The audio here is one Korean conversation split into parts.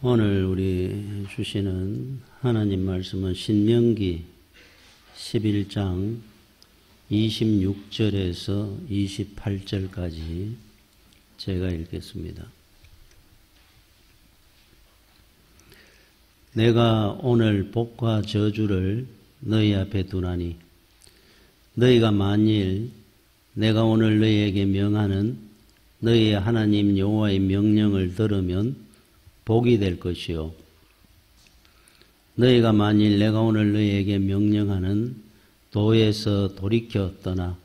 오늘 우리 주시는 하나님 말씀은 신명기 11장 26절에서 28절까지 제가 읽겠습니다. 내가 오늘 복과 저주를 너희 앞에 두나니 너희가 만일 내가 오늘 너희에게 명하는 너희의 하나님 여호와의 명령을 들으면 복이 될 것이요 너희가 만일 내가 오늘 너희에게 명령하는 도에서 돌이켜 떠나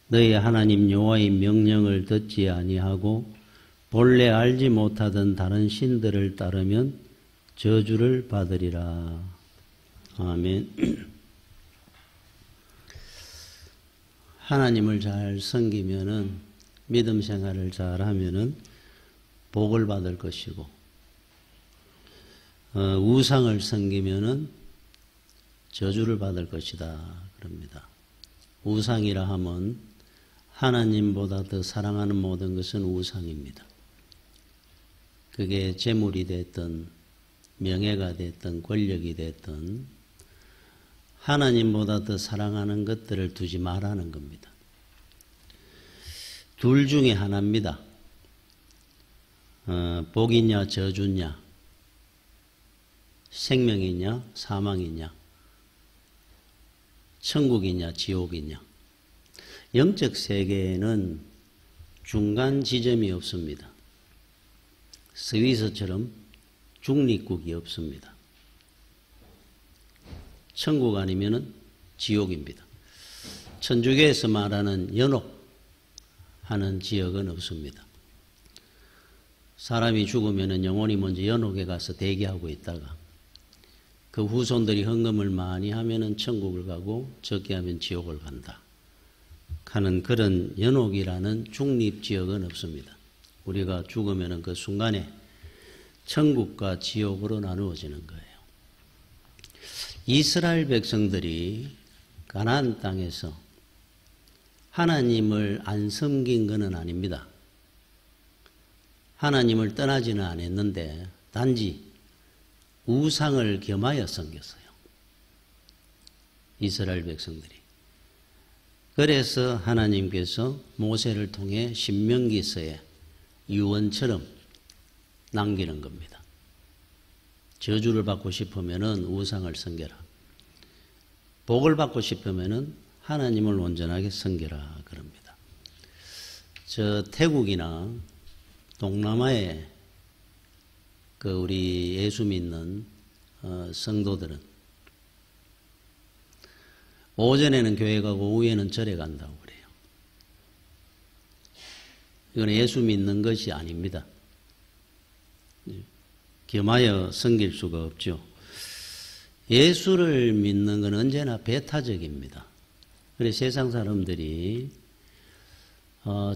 너희의 하나님 여호와의 명령을 듣지 아니하고 본래 알지 못하던 다른 신들을 따르면 저주를 받으리라. 아멘. 하나님을 잘 섬기면은 믿음 생활을 잘 하면은 복을 받을 것이고 우상을 섬기면은 저주를 받을 것이다 그럽니다. 우상이라 하면 하나님보다 더 사랑하는 모든 것은 우상입니다. 그게 재물이 됐든 명예가 됐든 권력이 됐든 하나님보다 더 사랑하는 것들을 두지 말라는 겁니다. 둘 중에 하나입니다. 복이냐 저주냐, 생명이냐 사망이냐, 천국이냐 지옥이냐. 영적 세계에는 중간 지점이 없습니다. 스위스처럼 중립국이 없습니다. 천국 아니면은 지옥입니다. 천주교에서 말하는 연옥하는 지역은 없습니다. 사람이 죽으면은 영혼이 먼저 연옥에 가서 대기하고 있다가 그 후손들이 헌금을 많이 하면은 천국을 가고 적게 하면 지옥을 간다 하는 그런 연옥이라는 중립지역은 없습니다. 우리가 죽으면은 그 순간에 천국과 지옥으로 나누어지는 거예요. 이스라엘 백성들이 가나안 땅에서 하나님을 안 섬긴 것은 아닙니다. 하나님을 떠나지는 않았는데 단지 우상을 겸하여 섬겼어요. 이스라엘 백성들이. 그래서 하나님께서 모세를 통해 신명기서에 유언처럼 남기는 겁니다. 저주를 받고 싶으면은 우상을 섬겨라. 복을 받고 싶으면은 하나님을 온전하게 섬겨라 그럽니다. 저 태국이나 동남아에 그 우리 예수 믿는 성도들은 오전에는 교회 가고 오후에는 절에 간다고 그래요. 이건 예수 믿는 것이 아닙니다. 겸하여 섬길 수가 없죠. 예수를 믿는 건 언제나 배타적입니다. 그래서 세상 사람들이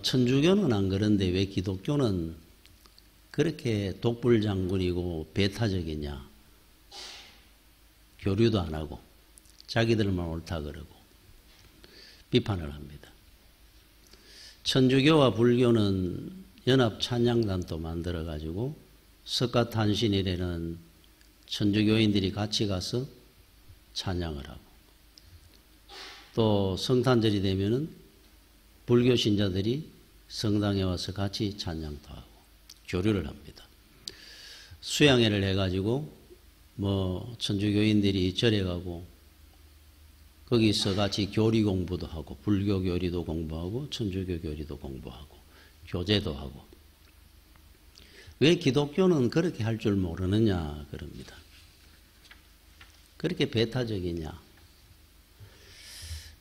천주교는 안 그런데 왜 기독교는 그렇게 독불장군이고 배타적이냐. 교류도 안 하고 자기들만 옳다 그러고 비판을 합니다. 천주교와 불교는 연합 찬양단도 만들어 가지고 석가탄신일에는 천주교인들이 같이 가서 찬양을 하고 또 성탄절이 되면은 불교 신자들이 성당에 와서 같이 찬양도 하고 교류를 합니다. 수양회를 해가지고 천주교인들이 절에 가고 거기서 같이 교리 공부도 하고 불교 교리도 공부하고 천주교 교리도 공부하고 교제도 하고. 왜 기독교는 그렇게 할 줄 모르느냐 그럽니다. 그렇게 배타적이냐.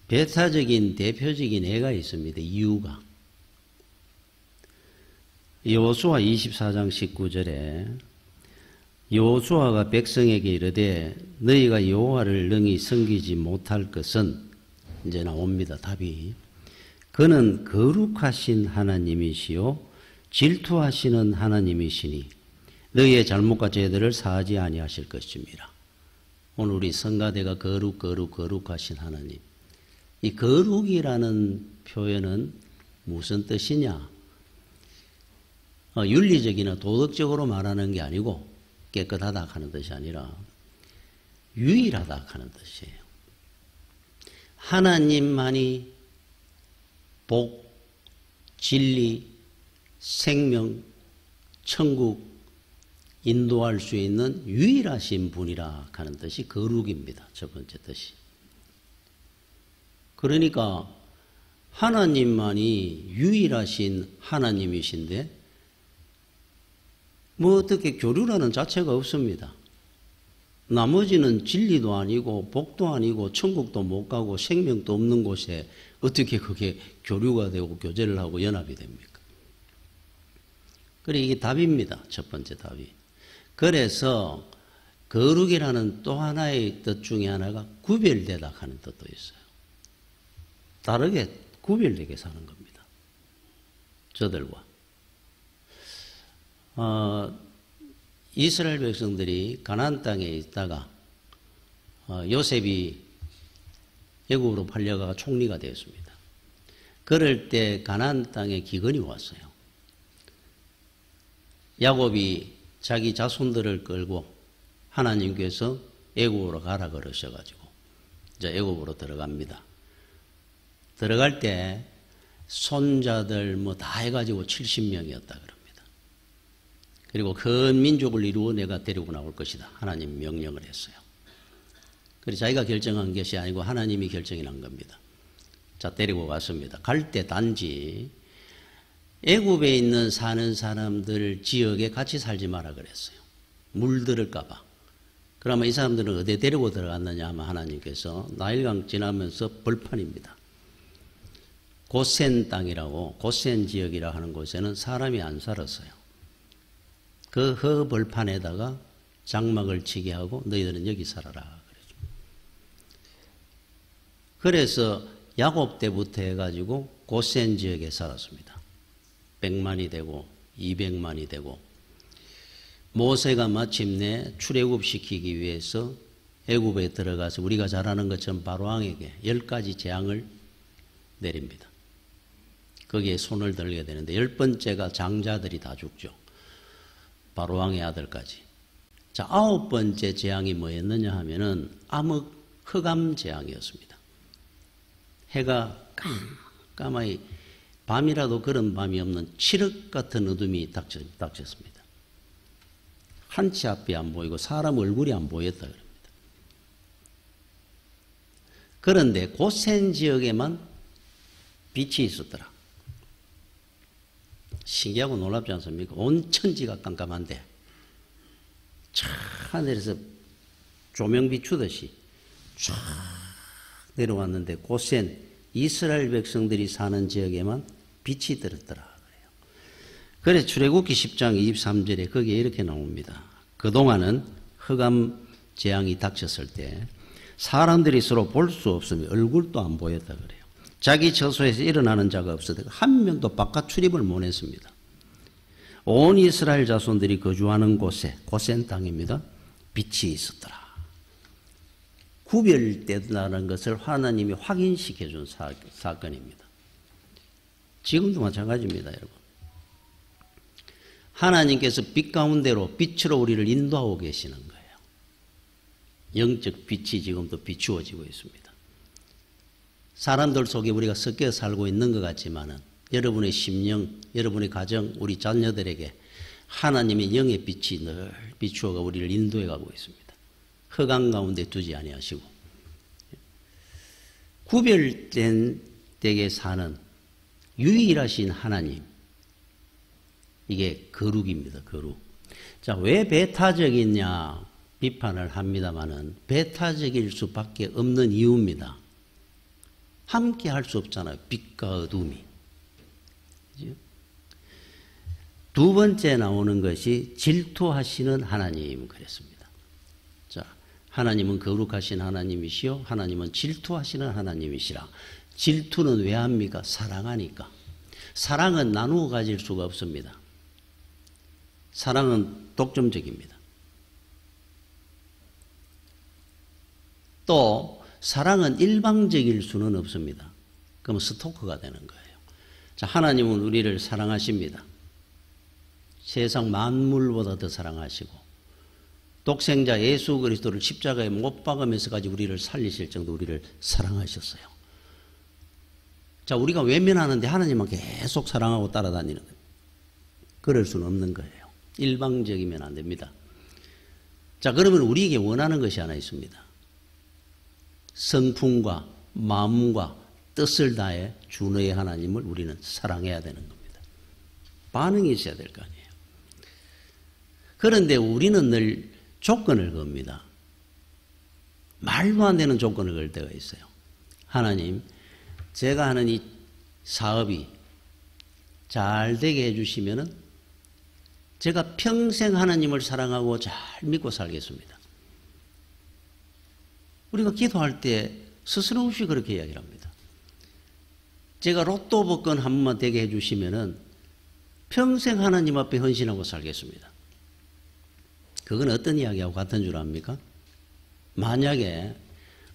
배타적인 대표적인 예가 있습니다. 이유가. 여호수아 24장 19절에 여호수아가 백성에게 이르되 너희가 여호와를 능히 섬기지 못할 것은 이제 나옵니다. 답이. 그는 거룩하신 하나님이시요 질투하시는 하나님이시니 너희의 잘못과 죄들을 사하지 아니하실 것입니다. 오늘 우리 성가대가 거룩하신 하나님. 이 거룩이라는 표현은 무슨 뜻이냐? 윤리적이나 도덕적으로 말하는 게 아니고 깨끗하다 하는 뜻이 아니라 유일하다 하는 뜻이에요. 하나님만이 복, 진리, 생명, 천국 인도할 수 있는 유일하신 분이라 하는 뜻이 거룩입니다. 첫 번째 뜻이. 그러니까 하나님만이 유일하신 하나님이신데 뭐 어떻게 교류라는 자체가 없습니다. 나머지는 진리도 아니고 복도 아니고 천국도 못 가고 생명도 없는 곳에 어떻게 그게 교류가 되고 교제를 하고 연합이 됩니까? 그래 이게 답입니다. 첫 번째 답이. 그래서 거룩이라는 또 하나의 뜻 중에 하나가 구별되다 하는 뜻도 있어요. 다르게 구별되게 사는 겁니다. 저들과. 이스라엘 백성들이 가나안 땅에 있다가 요셉이 애굽으로 팔려가 총리가 되었습니다. 그럴 때 가나안 땅에 기근이 왔어요. 야곱이 자기 자손들을 끌고 하나님께서 애굽으로 가라 그러셔가지고 이제 애굽으로 들어갑니다. 들어갈 때 손자들 뭐 다 해가지고 70명이었다 그럽니다. 그리고 큰 민족을 이루어 내가 데리고 나올 것이다. 하나님 명령을 했어요. 그래서 자기가 결정한 것이 아니고 하나님이 결정이 난 겁니다. 자, 데리고 갔습니다. 갈 때 단지 애굽에 있는 사는 사람들 지역에 같이 살지 마라 그랬어요. 물들을까 봐. 그러면 이 사람들은 어디에 데리고 들어갔느냐 하면 하나님께서 나일강 지나면서 벌판입니다. 고센 땅이라고 고센 지역이라 하는 곳에는 사람이 안 살았어요. 그 허벌판에다가 장막을 치게 하고 너희들은 여기 살아라 그랬죠. 그래서 야곱 때부터 해가지고 고센 지역에 살았습니다. 100만이 되고 200만이 되고 모세가 마침내 출애굽시키기 위해서 애굽에 들어가서 우리가 잘 아는 것처럼 바로왕에게 10가지 재앙을 내립니다. 거기에 손을 들게 되는데 10번째가 장자들이 다 죽죠. 바로왕의 아들까지. 자, 9번째 재앙이 뭐였느냐 하면은 암흑 흑암 재앙이었습니다. 해가 까마이 밤이라도 그런 밤이 없는 칠흑 같은 어둠이 닥쳤습니다. 한치 앞이 안 보이고 사람 얼굴이 안 보였다 그럽니다. 그런데 고센 지역에만 빛이 있었더라. 신기하고 놀랍지 않습니까? 온 천지가 깜깜한데 쫙 하늘에서 조명 비추듯이 쫙 내려왔는데 고센 이스라엘 백성들이 사는 지역에만 빛이 들었더라 그래요. 그래서 출애굽기 10장 23절에 거기에 이렇게 나옵니다. 그동안은 흑암 재앙이 닥쳤을 때 사람들이 서로 볼 수 없으며 얼굴도 안 보였다 그래요. 자기 처소에서 일어나는 자가 없어도 한 명도 바깥 출입을 못 했습니다. 온 이스라엘 자손들이 거주하는 곳에 고센 땅입니다. 빛이 있었더라. 구별된다는 것을 하나님이 확인시켜 준 사건입니다. 지금도 마찬가지입니다, 여러분. 하나님께서 빛 가운데로 빛으로 우리를 인도하고 계시는 거예요. 영적 빛이 지금도 비추어지고 있습니다. 사람들 속에 우리가 섞여 살고 있는 것 같지만은 여러분의 심령, 여러분의 가정, 우리 자녀들에게 하나님의 영의 빛이 늘 비추어가 우리를 인도해 가고 있습니다. 흑암 가운데 두지 아니하시고 구별된 데에 사는 유일하신 하나님, 이게 거룩입니다. 거룩. 자, 왜 배타적이냐 비판을 합니다마는 배타적일 수밖에 없는 이유입니다. 함께 할 수 없잖아요. 빛과 어둠이. 그죠? 두 번째 나오는 것이 질투하시는 하나님 그랬습니다. 자, 하나님은 거룩하신 하나님이시요 하나님은 질투하시는 하나님이시라. 질투는 왜 합니까? 사랑하니까. 사랑은 나누어 가질 수가 없습니다. 사랑은 독점적입니다. 또 사랑은 일방적일 수는 없습니다. 그러면 스토커가 되는 거예요. 자, 하나님은 우리를 사랑하십니다. 세상 만물보다 더 사랑하시고 독생자 예수 그리스도를 십자가에 못 박으면서까지 우리를 살리실 정도 우리를 사랑하셨어요. 자, 우리가 외면하는데 하나님은 계속 사랑하고 따라다니는 거예요. 그럴 수는 없는 거예요. 일방적이면 안 됩니다. 자, 그러면 우리에게 원하는 것이 하나 있습니다. 성품과 마음과 뜻을 다해 주너의 하나님을 우리는 사랑해야 되는 겁니다. 반응이 있어야 될 거 아니에요. 그런데 우리는 늘 조건을 겁니다. 말도 안 되는 조건을 걸 때가 있어요. 하나님, 제가 하는 이 사업이 잘 되게 해주시면은 제가 평생 하나님을 사랑하고 잘 믿고 살겠습니다. 우리가 기도할 때 스스럼없이 그렇게 이야기를 합니다. 제가 로또 복권 한 번만 되게 해주시면은 평생 하나님 앞에 헌신하고 살겠습니다. 그건 어떤 이야기하고 같은 줄 압니까? 만약에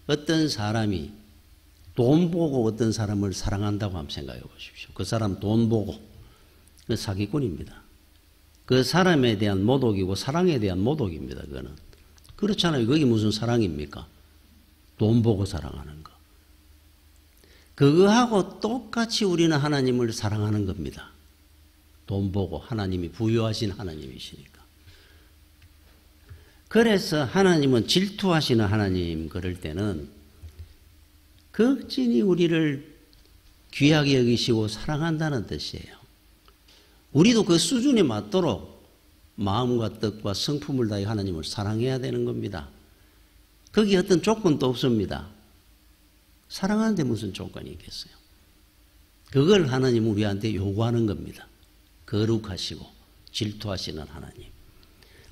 어떤 사람이 돈 보고 어떤 사람을 사랑한다고 한번 생각해 보십시오. 그 사람 돈 보고. 그 사기꾼입니다. 그 사람에 대한 모독이고 사랑에 대한 모독입니다. 그거는. 그렇잖아요. 그게 무슨 사랑입니까? 돈 보고 사랑하는 거. 그거하고 똑같이 우리는 하나님을 사랑하는 겁니다. 돈 보고 하나님이 부유하신 하나님이시니까. 그래서 하나님은 질투하시는 하나님 그럴 때는 극진히 우리를 귀하게 여기시고 사랑한다는 뜻이에요. 우리도 그 수준에 맞도록 마음과 뜻과 성품을 다해 하나님을 사랑해야 되는 겁니다. 거기에 어떤 조건도 없습니다. 사랑하는데 무슨 조건이 있겠어요? 그걸 하나님은 우리한테 요구하는 겁니다. 거룩하시고 질투하시는 하나님.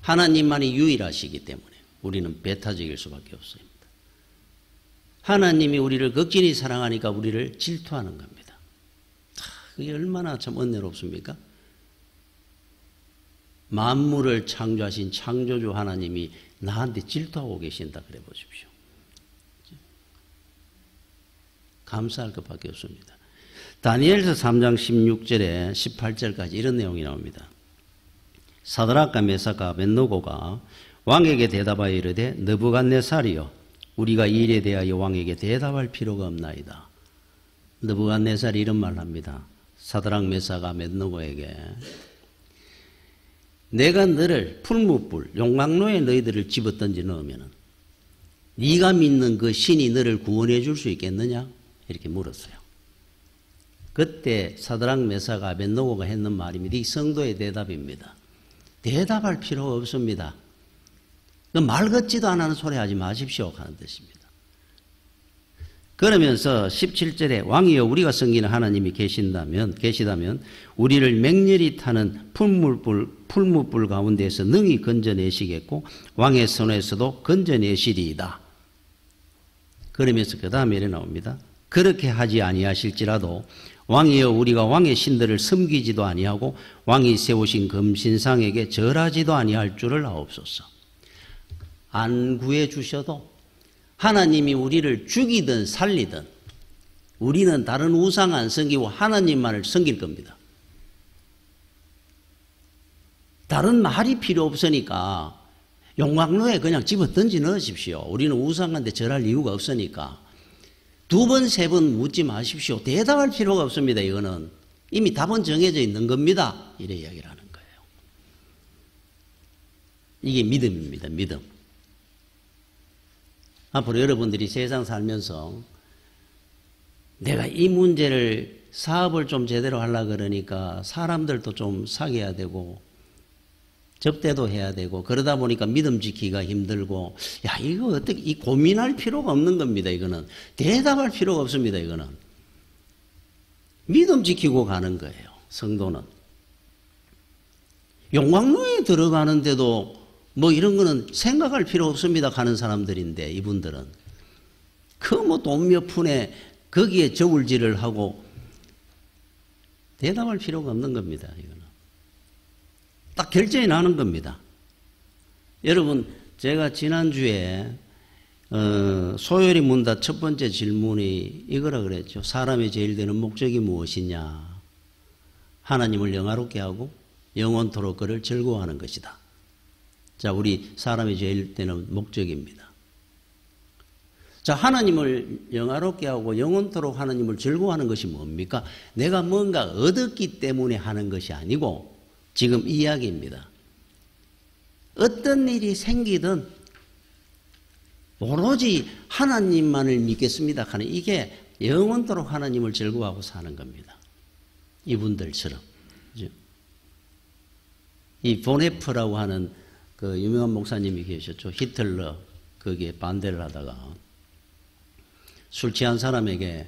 하나님만이 유일하시기 때문에 우리는 배타적일 수밖에 없습니다. 하나님이 우리를 극진히 사랑하니까 우리를 질투하는 겁니다. 그게 얼마나 참 은혜롭습니까? 만물을 창조하신 창조주 하나님이 나한테 질투하고 계신다 그래 보십시오. 감사할 것밖에 없습니다. 다니엘서 3장 16절에 18절까지 이런 내용이 나옵니다. 사드락과 메삭과 아벳느고가 왕에게 대답하여 이르되 느부갓네살이여 우리가 이 일에 대하여 왕에게 대답할 필요가 없나이다. 느부갓네살이 이런 말을 합니다. 사드락 메삭 아벳느고에게 내가 너를 풀무불 용광로에 너희들을 집어던져 넣으면 네가 믿는 그 신이 너를 구원해 줄 수 있겠느냐? 이렇게 물었어요. 그때 사드락 메삭 아벳느고가 했는 말입니다. 이 성도의 대답입니다. 대답할 필요가 없습니다. 말 같지도 않은 소리 하지 마십시오 하는 뜻입니다. 그러면서 17절에 왕이여 우리가 섬기는 하나님이 계시다면 우리를 맹렬히 타는 풀무불 가운데에서 능히 건져내시겠고 왕의 손에서도 건져내시리이다. 그러면서 그 다음에 이래 나옵니다. 그렇게 하지 아니하실지라도 왕이여 우리가 왕의 신들을 섬기지도 아니하고 왕이 세우신 금신상에게 절하지도 아니할 줄을 아옵소서. 안 구해 주셔도 하나님이 우리를 죽이든 살리든 우리는 다른 우상 안 섬기고 하나님만을 섬길 겁니다. 다른 말이 필요 없으니까 용광로에 그냥 집어 던져 넣으십시오. 우리는 우상한테 절할 이유가 없으니까. 두 번, 세 번 묻지 마십시오. 대답할 필요가 없습니다. 이거는 이미 답은 정해져 있는 겁니다. 이래 이야기를 하는 거예요. 이게 믿음입니다. 믿음. 앞으로 여러분들이 세상 살면서 내가 이 문제를 사업을 좀 제대로 하려고 그러니까 사람들도 좀 사귀어야 되고 접대도 해야 되고 그러다 보니까 믿음 지키기가 힘들고 야 이거 어떻게 이 고민할 필요가 없는 겁니다. 이거는 대답할 필요가 없습니다. 이거는 믿음 지키고 가는 거예요. 성도는 용광로에 들어가는데도 뭐 이런 거는 생각할 필요 없습니다. 가는 사람들인데 이분들은 그 뭐 돈 몇 푼에 거기에 저울질을 하고 대답할 필요가 없는 겁니다. 이거는 딱 결정이 나는 겁니다. 여러분 제가 지난주에 소요리 문답 첫 번째 질문이 이거라 그랬죠. 사람의 제일 되는 목적이 무엇이냐? 하나님을 영화롭게 하고 영원토록 그를 즐거워하는 것이다. 자, 우리 사람이 제일 되는 목적입니다. 자, 하나님을 영화롭게 하고 영원토록 하나님을 즐거워하는 것이 뭡니까? 내가 뭔가 얻었기 때문에 하는 것이 아니고 지금 이야기입니다. 어떤 일이 생기든 오로지 하나님만을 믿겠습니다 하는 이게 영원토록 하나님을 즐거워하고 사는 겁니다. 이분들처럼. 그죠? 이 보네프라고 하는 그 유명한 목사님이 계셨죠. 히틀러 거기에 반대를 하다가 술 취한 사람에게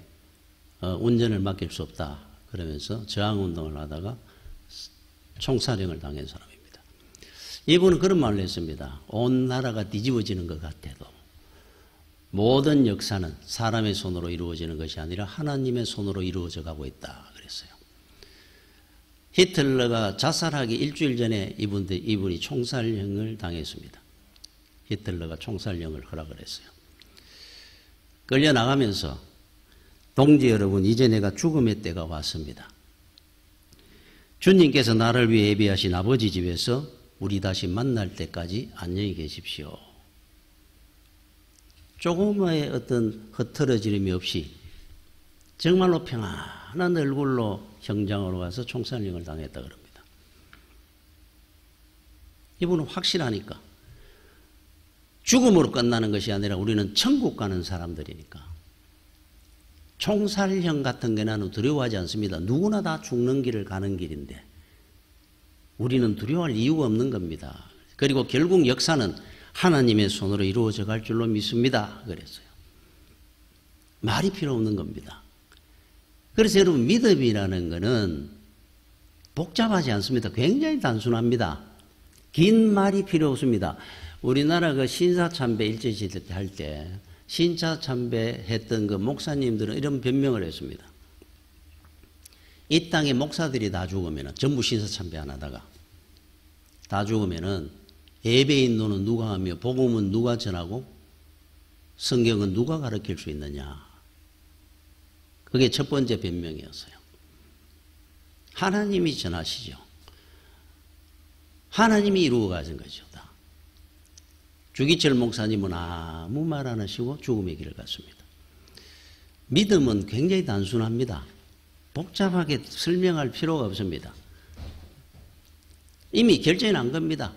운전을 맡길 수 없다 그러면서 저항운동을 하다가 총살형을 당한 사람입니다. 이분은 그런 말을 했습니다. 온 나라가 뒤집어지는 것 같아도 모든 역사는 사람의 손으로 이루어지는 것이 아니라 하나님의 손으로 이루어져 가고 있다 그랬어요. 히틀러가 자살하기 일주일 전에 이분이 총살형을 당했습니다. 히틀러가 총살형을 허락을 했어요. 끌려나가면서 동지 여러분, 이제 내가 죽음의 때가 왔습니다. 주님께서 나를 위해 예비하신 아버지 집에서 우리 다시 만날 때까지 안녕히 계십시오. 조금의 어떤 흐트러짐이 없이 정말로 평안한 얼굴로 형장으로 가서 총살형을 당했다 그럽니다. 이분은 확실하니까. 죽음으로 끝나는 것이 아니라 우리는 천국 가는 사람들이니까. 총살형 같은 게 나는 두려워하지 않습니다. 누구나 다 죽는 길을 가는 길인데 우리는 두려워할 이유가 없는 겁니다. 그리고 결국 역사는 하나님의 손으로 이루어져 갈 줄로 믿습니다. 그랬어요. 말이 필요 없는 겁니다. 그래서 여러분, 믿음이라는 것은 복잡하지 않습니다. 굉장히 단순합니다. 긴 말이 필요 없습니다. 우리나라 그 신사참배 일제시대 할 때 신사참배 했던 그 목사님들은 이런 변명을 했습니다. 이 땅에 목사들이 다 죽으면 전부 신사참배 안 하다가 다 죽으면은 예배 인도는 누가 하며 복음은 누가 전하고 성경은 누가 가르칠 수 있느냐. 그게 첫 번째 변명이었어요. 하나님이 전하시죠. 하나님이 이루어 가신 거죠. 다. 주기철 목사님은 아무 말 안 하시고 죽음의 길을 갔습니다. 믿음은 굉장히 단순합니다. 복잡하게 설명할 필요가 없습니다. 이미 결정이 난 겁니다.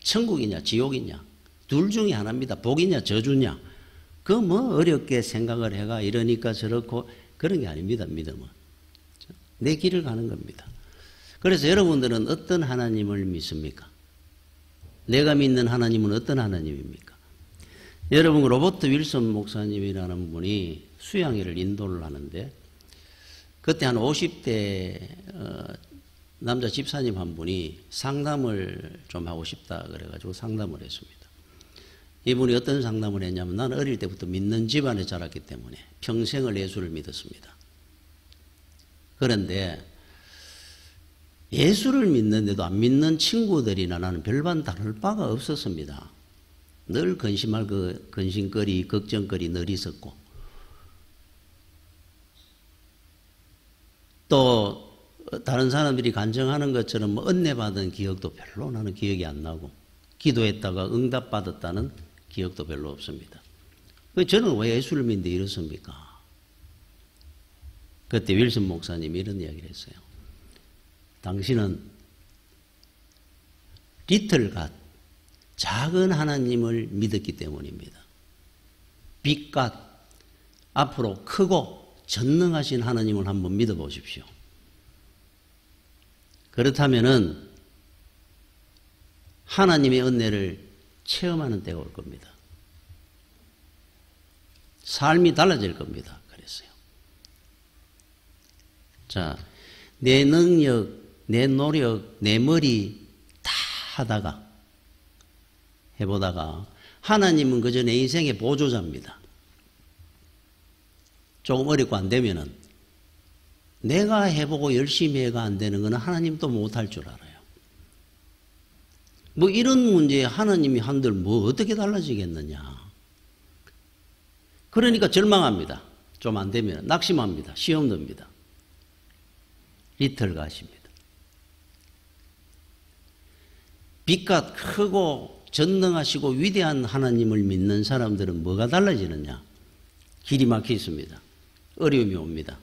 천국이냐 지옥이냐 둘 중에 하나입니다. 복이냐 저주냐. 그 뭐 어렵게 생각을 해가 이러니까 저렇고 그런 게 아닙니다. 믿음은. 내 길을 가는 겁니다. 그래서 여러분들은 어떤 하나님을 믿습니까? 내가 믿는 하나님은 어떤 하나님입니까? 여러분, 로버트 윌슨 목사님이라는 분이 수양회를 인도를 하는데 그때 한 50대 남자 집사님 한 분이 상담을 좀 하고 싶다 그래가지고 상담을 했습니다. 이분이 어떤 상담을 했냐면 나는 어릴 때부터 믿는 집안에 자랐기 때문에 평생을 예수를 믿었습니다. 그런데 예수를 믿는데도 안 믿는 친구들이나 나는 별반 다를 바가 없었습니다. 늘 근심할 그 근심거리, 걱정거리 늘 있었고 또 다른 사람들이 간증하는 것처럼 뭐 은혜받은 기억도 별로 나는 기억이 안 나고 기도했다가 응답받았다는 기억도 별로 없습니다. 저는 왜 예수를 믿는데 이렇습니까? 그때 윌슨 목사님이 이런 이야기를 했어요. 당신은 리틀갓 작은 하나님을 믿었기 때문입니다. 빅갓 앞으로 크고 전능하신 하나님을 한번 믿어보십시오. 그렇다면은 하나님의 은혜를 체험하는 때가 올 겁니다. 삶이 달라질 겁니다. 그랬어요. 자, 내 능력, 내 노력, 내 머리 다 하다가 해보다가 하나님은 그저 내 인생의 보조자입니다. 조금 어렵고 안 되면은 내가 해보고 열심히 해가 안 되는 거는 하나님도 못할 줄 알아요. 뭐 이런 문제에 하나님이 한들 뭐 어떻게 달라지겠느냐. 그러니까 절망합니다. 좀 안 되면 낙심합니다. 시험 듭니다. 리틀 가십니다. 빛과 크고 전능하시고 위대한 하나님을 믿는 사람들은 뭐가 달라지느냐? 길이 막혀 있습니다. 어려움이 옵니다.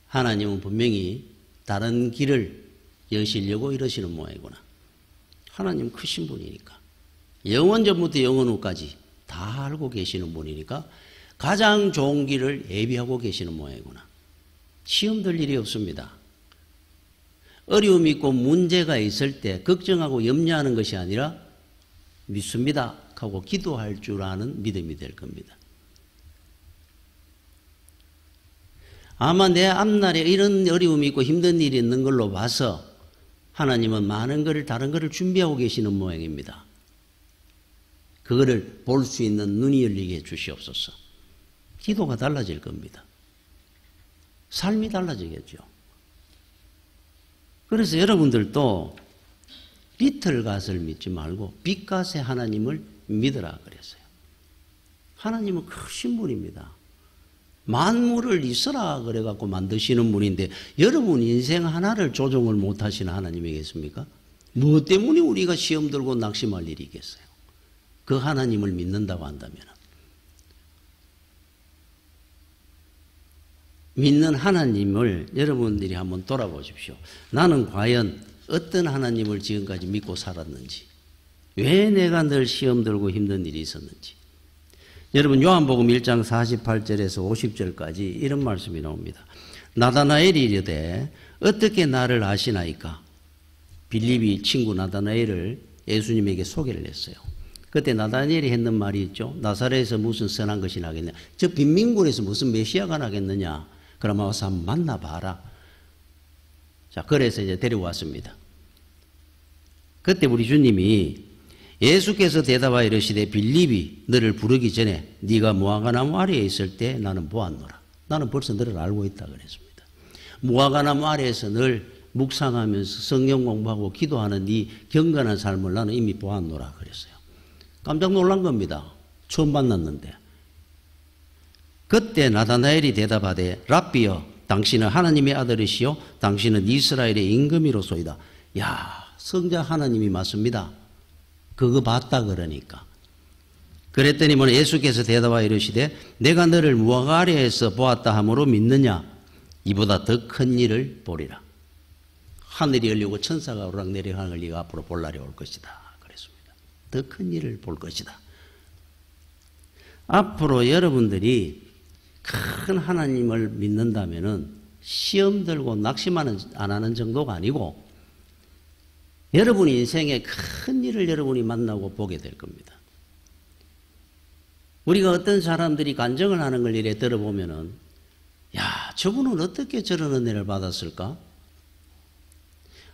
하나님은 분명히 다른 길을 여시려고 이러시는 모양이구나. 하나님 크신 분이니까. 영원 전부터 영원 후까지 다 알고 계시는 분이니까 가장 좋은 길을 예비하고 계시는 모양이구나. 시험 들 일이 없습니다. 어려움이 있고 문제가 있을 때 걱정하고 염려하는 것이 아니라 믿습니다 하고 기도할 줄 아는 믿음이 될 겁니다. 아마 내 앞날에 이런 어려움이 있고 힘든 일이 있는 걸로 봐서 하나님은 많은 것을 다른 것을 준비하고 계시는 모양입니다. 그거를 볼 수 있는 눈이 열리게 해 주시옵소서. 기도가 달라질 겁니다. 삶이 달라지겠죠. 그래서 여러분들도 비틀갓을 믿지 말고 빛갓의 하나님을 믿으라 그랬어요. 하나님은 크신 분입니다. 만물을 있으라 그래갖고 만드시는 분인데 여러분 인생 하나를 조정을 못하시는 하나님이겠습니까? 무엇 때문에 우리가 시험 들고 낙심할 일이 있겠어요? 그 하나님을 믿는다고 한다면 믿는 하나님을 여러분들이 한번 돌아보십시오. 나는 과연 어떤 하나님을 지금까지 믿고 살았는지, 왜 내가 늘 시험 들고 힘든 일이 있었는지. 여러분 요한복음 1장 48절에서 50절까지 이런 말씀이 나옵니다. 나다나엘이 이르되 어떻게 나를 아시나이까? 빌립이 친구 나다나엘을 예수님에게 소개를 했어요. 그때 나다나엘이 했는 말이 있죠. 나사렛에서 무슨 선한 것이 나겠냐? 저 빈민군에서 무슨 메시아가 나겠느냐? 그럼 와서 한번 만나봐라. 자, 그래서 이제 데려왔습니다. 그때 우리 주님이 예수께서 대답하여 이르시되 빌립이 너를 부르기 전에 네가 무화과나무 아래에 있을 때 나는 보았노라. 나는 벌써 너를 알고 있다 그랬습니다. 무화과나무 아래에서 늘 묵상하면서 성경 공부하고 기도하는 네 경건한 삶을 나는 이미 보았노라 그랬어요. 깜짝 놀란 겁니다. 처음 만났는데. 그때 나다나엘이 대답하되 랍비여 당신은 하나님의 아들이시요 당신은 이스라엘의 임금이로소이다. 야, 성자 하나님이 맞습니다. 그거 봤다 그러니까. 그랬더니 예수께서 대답하여 이르시되 내가 너를 무화과 아래에서 보았다 함으로 믿느냐? 이보다 더 큰 일을 보리라. 하늘이 열리고 천사가 오락내리하는 걸 네가 앞으로 볼 날이 올 것이다 그랬습니다. 더 큰 일을 볼 것이다. 앞으로 여러분들이 큰 하나님을 믿는다면은 시험 들고 낙심 안 하는 정도가 아니고 여러분 인생에 큰 일을 여러분이 만나고 보게 될 겁니다. 우리가 어떤 사람들이 간증을 하는 걸 이래 들어보면은 야, 저분은 어떻게 저런 은혜를 받았을까?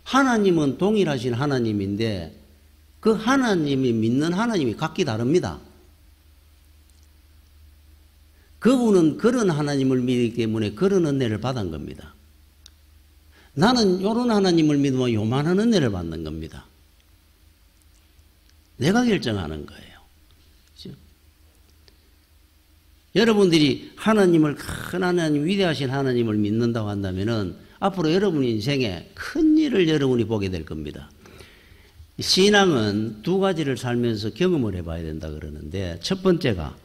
하나님은 동일하신 하나님인데 그 하나님이 믿는 하나님이 각기 다릅니다. 그분은 그런 하나님을 믿기 때문에 그런 은혜를 받은 겁니다. 나는 이런 하나님을 믿으면 요만한 은혜를 받는 겁니다. 내가 결정하는 거예요. 그렇죠? 여러분들이 하나님을 큰 하나님, 위대하신 하나님을 믿는다고 한다면은 앞으로 여러분 인생에 큰 일을 여러분이 보게 될 겁니다. 신앙은 두 가지를 살면서 경험을 해봐야 된다 그러는데 첫 번째가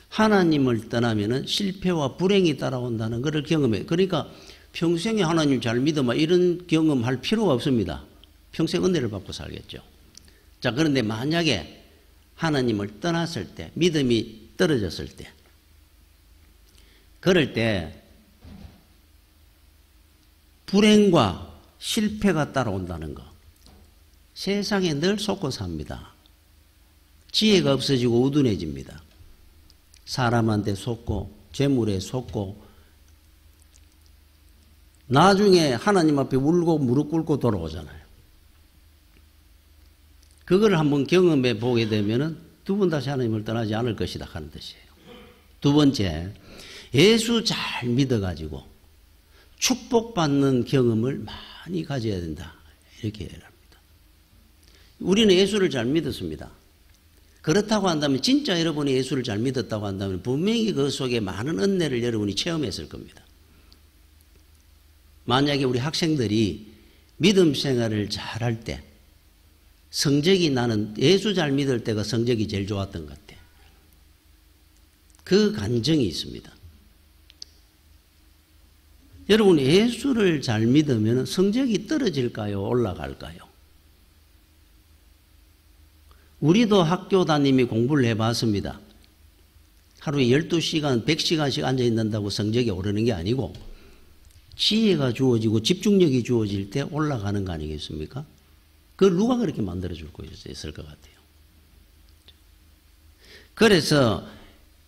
하나님을 떠나면은 실패와 불행이 따라온다는 것을 경험해. 그러니까 평생에 하나님 잘 믿어만 이런 경험할 필요가 없습니다. 평생 은혜를 받고 살겠죠. 자, 그런데 만약에 하나님을 떠났을 때, 믿음이 떨어졌을 때, 그럴 때 불행과 실패가 따라온다는 거. 세상에 늘 속고 삽니다. 지혜가 없어지고 우둔해집니다. 사람한테 속고 재물에 속고 나중에 하나님 앞에 울고 무릎 꿇고 돌아오잖아요. 그걸 한번 경험해 보게 되면은 두 번 다시 하나님을 떠나지 않을 것이다 하는 뜻이에요. 두 번째, 예수 잘 믿어가지고 축복받는 경험을 많이 가져야 된다. 이렇게 얘기합니다. 우리는 예수를 잘 믿었습니다. 그렇다고 한다면 진짜 여러분이 예수를 잘 믿었다고 한다면 분명히 그 속에 많은 은혜를 여러분이 체험했을 겁니다. 만약에 우리 학생들이 믿음 생활을 잘할 때 성적이 나는 예수 잘 믿을 때가 성적이 제일 좋았던 것 같아. 그 간증이 있습니다. 여러분, 예수를 잘 믿으면 성적이 떨어질까요? 올라갈까요? 우리도 학교 다님이 공부를 해봤습니다. 하루에 12시간, 100시간씩 앉아 있는다고 성적이 오르는 게 아니고 지혜가 주어지고 집중력이 주어질 때 올라가는 거 아니겠습니까? 그걸 누가 그렇게 만들어줄 있을 것 같아요. 그래서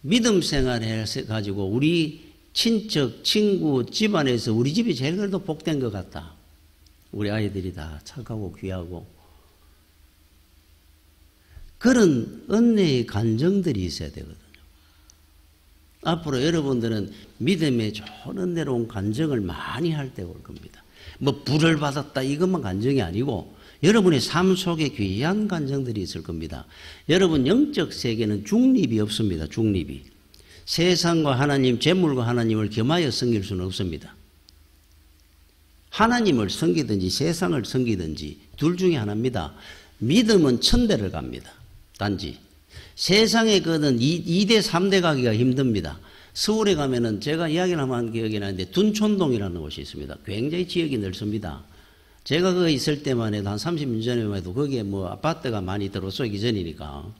믿음 생활을 해가지고 우리 친척, 친구, 집안에서 우리 집이 제일 그래도 복된 것 같다. 우리 아이들이 다 착하고 귀하고. 그런 은혜의 간정들이 있어야 되거든요. 앞으로 여러분들은 믿음의 좋은 은혜로운 간정을 많이 할 때가 올 겁니다. 뭐 불을 받았다 이것만 간정이 아니고 여러분의 삶 속에 귀한 간정들이 있을 겁니다. 여러분 영적 세계는 중립이 없습니다. 중립이. 세상과 하나님, 재물과 하나님을 겸하여 섬길 수는 없습니다. 하나님을 섬기든지 세상을 섬기든지 둘 중에 하나입니다. 믿음은 천대를 갑니다. 단지 세상에 그는 2대 3대 가기가 힘듭니다. 서울에 가면은 제가 이야기를 한번 기억이 나는데 둔촌동이라는 곳이 있습니다. 굉장히 지역이 넓습니다. 제가 거기 있을 때만 해도 한 30년 전에만 해도 거기에 뭐 아파트가 많이 들어서기 전이니까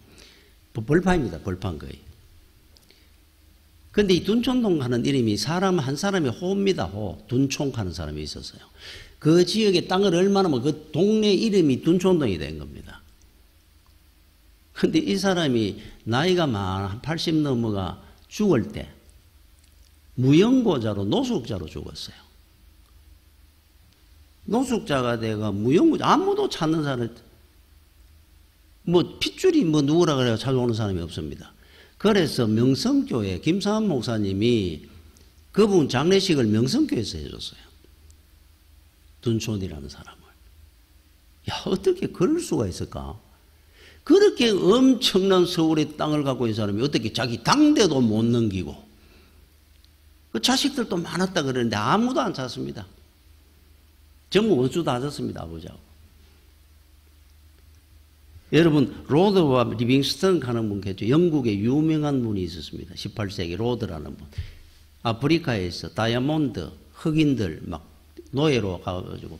벌판입니다. 벌판 거의. 근데 이 둔촌동 하는 이름이 사람 한 사람의 호입니다. 호. 둔촌 하는 사람이 있었어요. 그 지역의 땅을 얼마나 그 동네 이름이 둔촌동이 된 겁니다. 근데 이 사람이 나이가 한 80 넘어가 죽을 때 무연고자로 노숙자로 죽었어요. 노숙자가 돼가 무연고자 아무도 찾는 사람 뭐 핏줄이 뭐 누구라 그래야 찾아오는 사람이 없습니다. 그래서 명성교회 김상한 목사님이 그분 장례식을 명성교회에서 해줬어요. 둔촌이라는 사람을. 야, 어떻게 그럴 수가 있을까? 그렇게 엄청난 서울의 땅을 갖고 있는 사람이 어떻게 자기 당대도 못 넘기고 그 자식들도 많았다 그러는데 아무도 안 찾습니다. 전부 원수 다 졌습니다. 아버지하고. 여러분 로드와 리빙스턴 가는 분 계죠. 영국에 유명한 분이 있었습니다. 18세기 로드라는 분. 아프리카에서 다이아몬드 흑인들 막 노예로 가가지고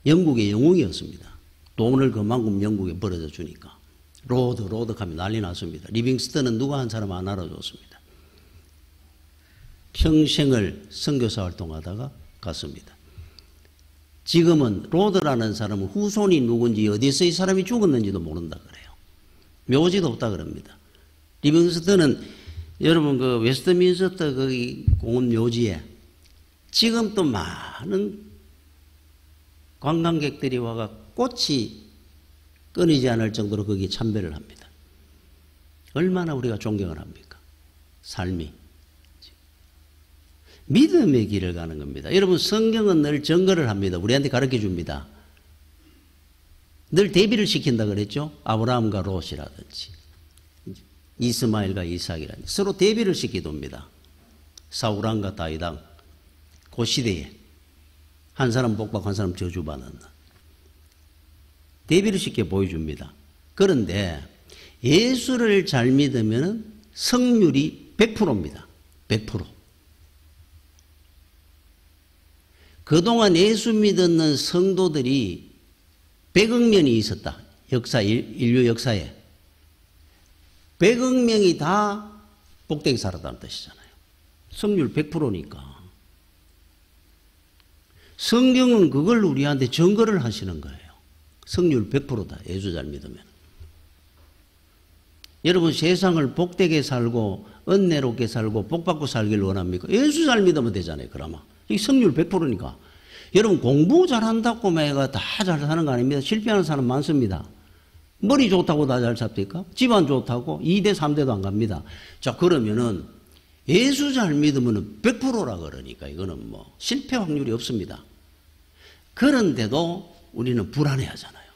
영국의 영웅이었습니다. 돈을 그만큼 영국에 벌어져 주니까. 로드 하면 난리 났습니다. 리빙스턴은 누가 한 사람 안 알아줬습니다. 평생을 선교사 활동하다가 갔습니다. 지금은 로드라는 사람은 후손이 누군지 어디서 이 사람이 죽었는지도 모른다 그래요. 묘지도 없다 그럽니다. 리빙스턴은 여러분 그 웨스트민스터 거기 공원 묘지에 지금 또 많은 관광객들이 와가 꽃이 끊이지 않을 정도로 거기에 참배를 합니다. 얼마나 우리가 존경을 합니까? 삶이. 믿음의 길을 가는 겁니다. 여러분 성경은 늘 증거를 합니다. 우리한테 가르쳐 줍니다. 늘 대비를 시킨다 그랬죠. 아브라함과 롯이라든지 이스마엘과 이삭이라든지 서로 대비를 시키봅니다. 사울왕과 다윗왕 그 시대에 한 사람 복받고 한 사람 저주받는다. 대비를 시켜 보여줍니다. 그런데 예수를 잘 믿으면 성률이 100%입니다. 100%. 그동안 예수 믿었는 성도들이 100억 명이 있었다. 인류 역사에. 100억 명이 다 복되게 살았다는 뜻이잖아요. 성률 100%니까. 성경은 그걸 우리한테 증거를 하시는 거예요. 성률 100%다. 예수 잘 믿으면. 여러분 세상을 복되게 살고 은혜롭게 살고 복받고 살기를 원합니까? 예수 잘 믿으면 되잖아요. 그러면. 이 성률 100%니까. 여러분 공부 잘한다고 매가 다 잘 사는 거 아닙니다. 실패하는 사람 많습니다. 머리 좋다고 다 잘 삽니까? 집안 좋다고 2대 3대도 안 갑니다. 자 그러면은 예수 잘 믿으면 100%라 그러니까 이거는 뭐 실패 확률이 없습니다. 그런데도 우리는 불안해하잖아요.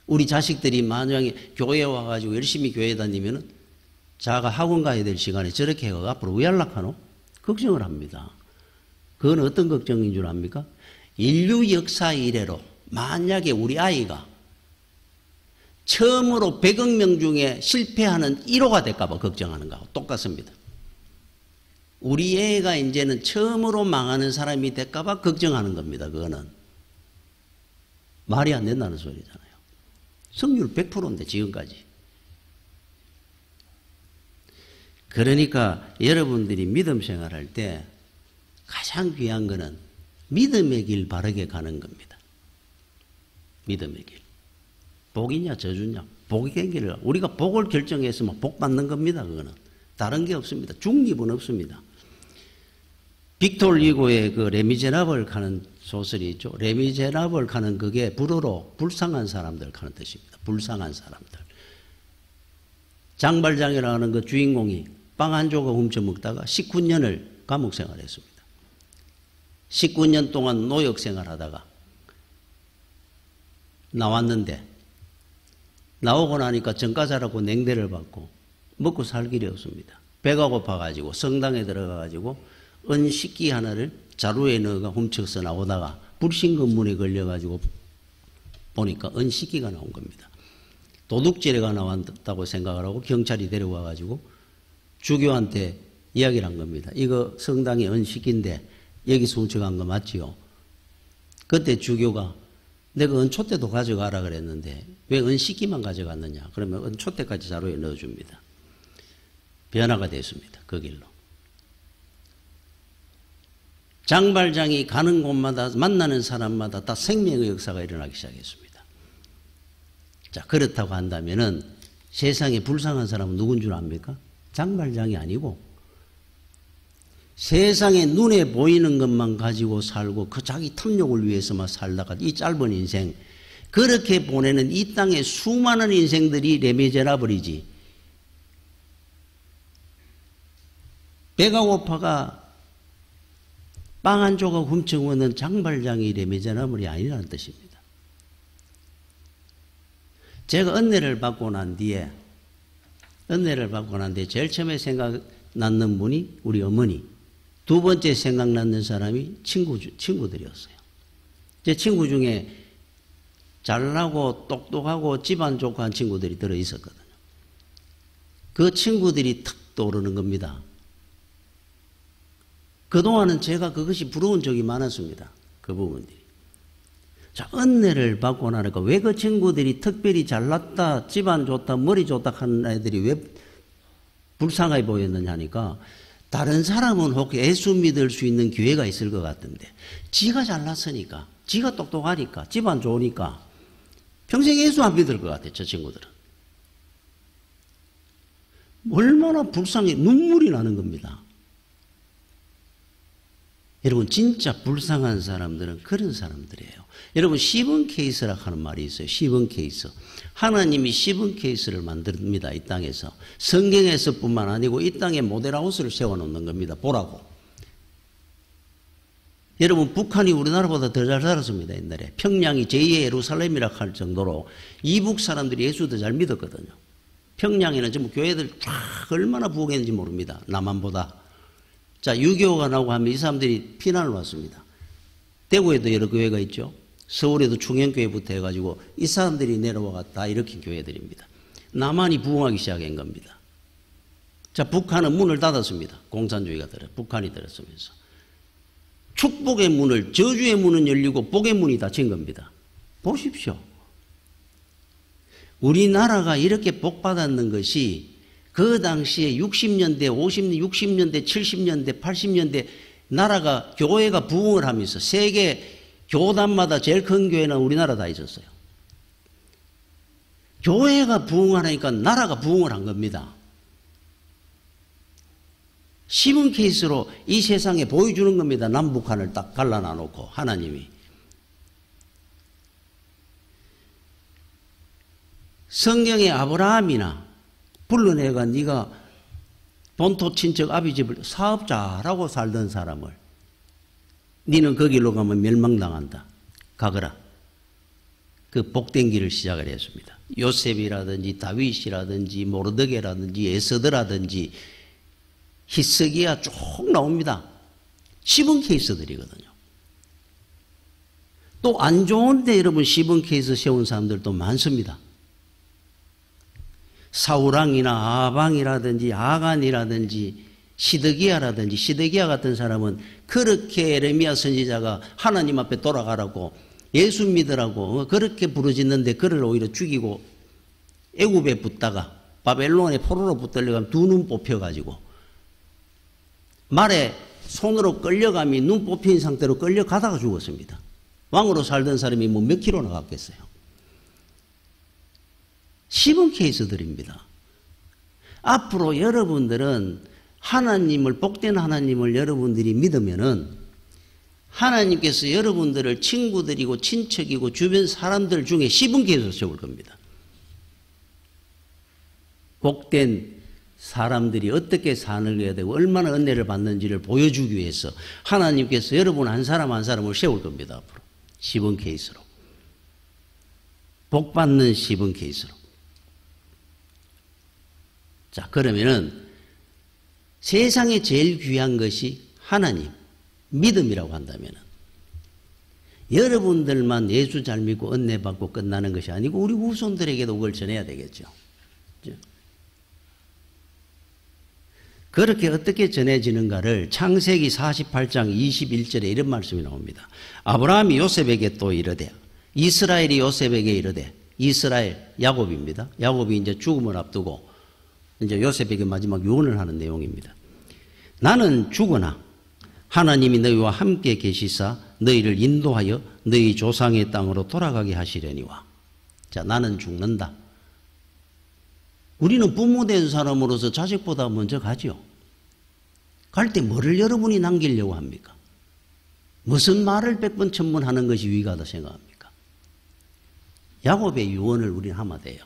우리 자식들이 만약에 교회에 와가지고 열심히 교회 다니면은 자가 학원 가야 될 시간에 저렇게 해가 앞으로 왜 연락하노? 걱정을 합니다. 그건 어떤 걱정인 줄 압니까? 인류 역사 이래로 만약에 우리 아이가 처음으로 100억 명 중에 실패하는 1호가 될까봐 걱정하는 거하고 똑같습니다. 우리 애가 이제는 처음으로 망하는 사람이 될까봐 걱정하는 겁니다. 그거는 말이 안 된다는 소리잖아요. 성률 100%인데 지금까지. 그러니까 여러분들이 믿음 생활할 때 가장 귀한 거는 믿음의 길 바르게 가는 겁니다. 믿음의 길. 복이냐 저주냐. 복의 길을 우리가 복을 결정했으면 복 받는 겁니다. 그거는 다른 게 없습니다. 중립은 없습니다. 빅톨 리고의 그 레미제라블 가는 소설이 있죠. 레미제라블 가는 그게 불어로 불쌍한 사람들 가는 뜻입니다. 불쌍한 사람들. 장발장이라고 하는 그 주인공이 빵 한 조각 훔쳐 먹다가 19년을 감옥 생활했습니다. 19년 동안 노역 생활하다가 나왔는데 나오고 나니까 전과자라고 냉대를 받고 먹고 살 길이 없습니다. 배가 고파가지고 성당에 들어가가지고 은식기 하나를 자루에 넣어가 훔쳐서 나오다가 불신검문에 걸려가지고 보니까 은식기가 나온 겁니다. 도둑질해가 나왔다고 생각을 하고 경찰이 데려와가지고 주교한테 이야기를 한 겁니다. 이거 성당의 은식기인데 여기서 훔쳐간 거 맞지요? 그때 주교가 내가 은촛대도 가져가라 그랬는데 왜 은식기만 가져갔느냐? 그러면 은촛대까지 자루에 넣어줍니다. 변화가 됐습니다. 그 길로. 장발장이 가는 곳마다 만나는 사람마다 다 생명의 역사가 일어나기 시작했습니다. 자, 그렇다고 한다면은 세상에 불쌍한 사람은 누군 줄 압니까? 장발장이 아니고 세상에 눈에 보이는 것만 가지고 살고 그 자기 탐욕을 위해서만 살다가 이 짧은 인생 그렇게 보내는 이 땅의 수많은 인생들이 레미제라블이지. 배가 고파가 빵 한 조각 훔쳐 먹는 장발장이 레미제라블이 아니라는 뜻입니다. 제가 은혜를 받고 난 뒤에 제일 처음에 생각났는 분이 우리 어머니, 두 번째 생각났는 사람이 친구들이었어요. 제 친구 중에 잘나고 똑똑하고 집안 좋고 한 친구들이 들어있었거든요. 그 친구들이 탁 떠오르는 겁니다. 그동안은 제가 그것이 부러운 적이 많았습니다. 그 부분들이. 자, 은혜를 받고 나니까 왜 그 친구들이 특별히 잘났다, 집안 좋다, 머리 좋다 하는 애들이 왜 불쌍하게 보였느냐 하니까 다른 사람은 혹 예수 믿을 수 있는 기회가 있을 것 같은데 지가 잘났으니까, 지가 똑똑하니까, 집안 좋으니까 평생 예수 안 믿을 것 같아요. 저 친구들은. 얼마나 불쌍해. 눈물이 나는 겁니다. 여러분 진짜 불쌍한 사람들은 그런 사람들이에요. 여러분 시븐 케이스라고 하는 말이 있어요. 시븐 케이스. 하나님이 시븐 케이스를 만듭니다. 이 땅에서. 성경에서뿐만 아니고 이 땅에 모델하우스를 세워놓는 겁니다. 보라고. 여러분 북한이 우리나라보다 더 잘 살았습니다. 옛날에. 평양이 제2의 예루살렘이라고 할 정도로 이북 사람들이 예수 더 잘 믿었거든요. 평양에는 전부 교회들 쫙 얼마나 부흥했는지 모릅니다. 남한보다. 자, 6.25가 나오고 하면 이 사람들이 피난을 왔습니다. 대구에도 여러 교회가 있죠. 서울에도 충현교회부터 해가지고 이 사람들이 내려와가 다 일으킨 교회들입니다. 남한이 부흥하기 시작한 겁니다. 자, 북한은 문을 닫았습니다. 공산주의가 북한이 들었으면서. 축복의 문을, 저주의 문은 열리고 복의 문이 닫힌 겁니다. 보십시오. 우리나라가 이렇게 복받았는 것이 그 당시에 60년대, 60년대, 70년대, 80년대 나라가 교회가 부흥을 하면서 세계 교단마다 제일 큰 교회는 우리나라 다 있었어요. 교회가 부흥하니까 나라가 부흥을 한 겁니다. 시븐 케이스로 이 세상에 보여주는 겁니다. 남북한을 딱 갈라놔놓고 하나님이. 성경의 아브라함이나 불러내가 네가 본토 친척 아비 집을 사업자라고 살던 사람을 너는 그 길로 가면 멸망당한다. 가거라. 그 복된 길을 시작을 했습니다. 요셉이라든지 다윗이라든지 모르드게라든지 에스더라든지 히스기야 쭉 나옵니다. 시븐 케이스들이거든요. 또 안 좋은데 여러분 시범 케이스 세운 사람들도 많습니다. 사우랑이나 아방이라든지 아간이라든지 시드기야라든지, 시드기야 같은 사람은 그렇게 에레미야 선지자가 하나님 앞에 돌아가라고 예수 믿으라고 그렇게 부르짖는데 그를 오히려 죽이고 애굽에 붙다가 바벨론의 포로로 붙들려가면 두 눈 뽑혀가지고 말에 손으로 끌려감이 눈 뽑힌 상태로 끌려가다가 죽었습니다. 왕으로 살던 사람이 뭐 몇 킬로 나갔겠어요. 시범 케이스들입니다. 앞으로 여러분들은 하나님을, 복된 하나님을 여러분들이 믿으면은 하나님께서 여러분들을 친구들이고 친척이고 주변 사람들 중에 시범 케이스로 세울 겁니다. 복된 사람들이 어떻게 살아야 되고 얼마나 은혜를 받는지를 보여주기 위해서 하나님께서 여러분 한 사람 한 사람을 세울 겁니다. 앞으로 시범 케이스로, 복 받는 시범 케이스로. 자, 그러면은 세상에 제일 귀한 것이 하나님, 믿음이라고 한다면은 여러분들만 예수 잘 믿고 은혜 받고 끝나는 것이 아니고 우리 후손들에게도 그걸 전해야 되겠죠. 그렇게 어떻게 전해지는가를 창세기 48장 21절에 이런 말씀이 나옵니다. 아브라함이 요셉에게 또 이르되, 이스라엘이 요셉에게 이르되, 이스라엘 야곱입니다. 야곱이 이제 죽음을 앞두고 이제 요셉에게 마지막 유언을 하는 내용입니다. 나는 죽으나 하나님이 너희와 함께 계시사 너희를 인도하여 너희 조상의 땅으로 돌아가게 하시려니와. 자, 나는 죽는다. 우리는 부모된 사람으로서 자식보다 먼저 가죠. 갈 때 뭐를 여러분이 남기려고 합니까? 무슨 말을 백번 천번 하는 것이 위가다 생각합니까? 야곱의 유언을 우리는 하면 돼요.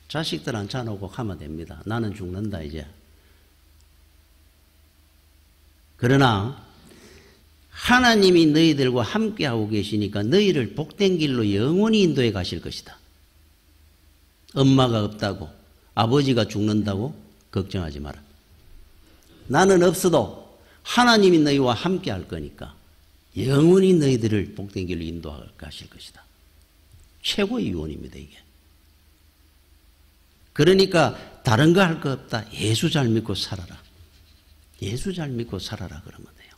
자식들 앉혀놓고 하면 됩니다. 나는 죽는다 이제. 그러나 하나님이 너희들과 함께하고 계시니까 너희를 복된 길로 영원히 인도해 가실 것이다. 엄마가 없다고, 아버지가 죽는다고 걱정하지 마라. 나는 없어도 하나님이 너희와 함께할 거니까 영원히 너희들을 복된 길로 인도해 가실 것이다. 최고의 유언입니다, 이게. 그러니까 다른 거 할 거 없다. 예수 잘 믿고 살아라. 예수 잘 믿고 살아라 그러면 돼요.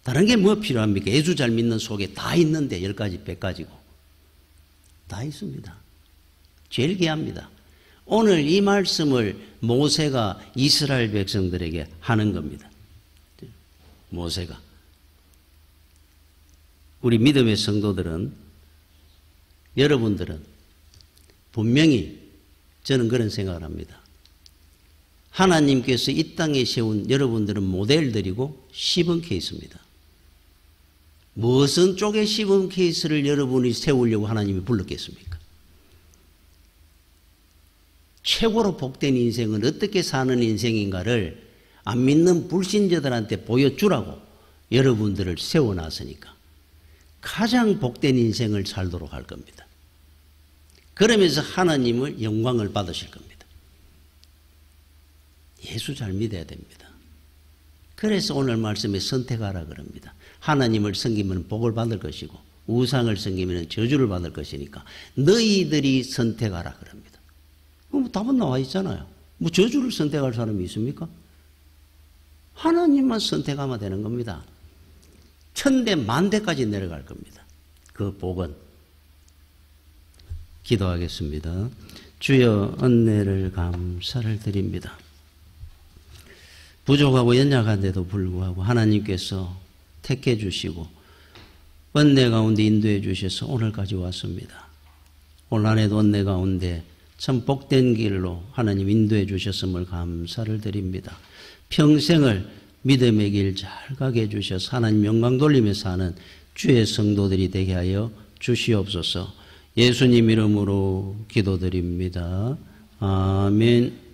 다른 게 뭐 필요합니까? 예수 잘 믿는 속에 다 있는데 10가지, 100가지고. 다 있습니다. 제일 귀합니다. 오늘 이 말씀을 모세가 이스라엘 백성들에게 하는 겁니다. 모세가. 우리 믿음의 성도들은, 여러분들은 분명히 저는 그런 생각을 합니다. 하나님께서 이 땅에 세운 여러분들은 모델들이고 시범 케이스입니다. 무슨 쪽의 시범 케이스를 여러분이 세우려고 하나님이 불렀겠습니까? 최고로 복된 인생은 어떻게 사는 인생인가를 안 믿는 불신자들한테 보여주라고 여러분들을 세워놨으니까 가장 복된 인생을 살도록 할 겁니다. 그러면서 하나님을 영광을 받으실 겁니다. 예수 잘 믿어야 됩니다. 그래서 오늘 말씀에 선택하라 그럽니다. 하나님을 섬기면 복을 받을 것이고 우상을 섬기면 저주를 받을 것이니까 너희들이 선택하라 그럽니다. 그럼 답은 나와 있잖아요. 뭐 저주를 선택할 사람이 있습니까? 하나님만 선택하면 되는 겁니다. 1000대, 10,000대까지 내려갈 겁니다. 그 복은. 기도하겠습니다. 주여, 은혜를 감사를 드립니다. 부족하고 연약한데도 불구하고 하나님께서 택해 주시고 은혜 가운데 인도해 주셔서 오늘까지 왔습니다. 올 한해도 은혜 가운데 참 복된 길로 하나님 인도해 주셨음을 감사를 드립니다. 평생을 믿음의 길 잘 가게 해주셔서 하나님 영광 돌리며 사는 주의 성도들이 되게 하여 주시옵소서. 예수님 이름으로 기도드립니다. 아멘.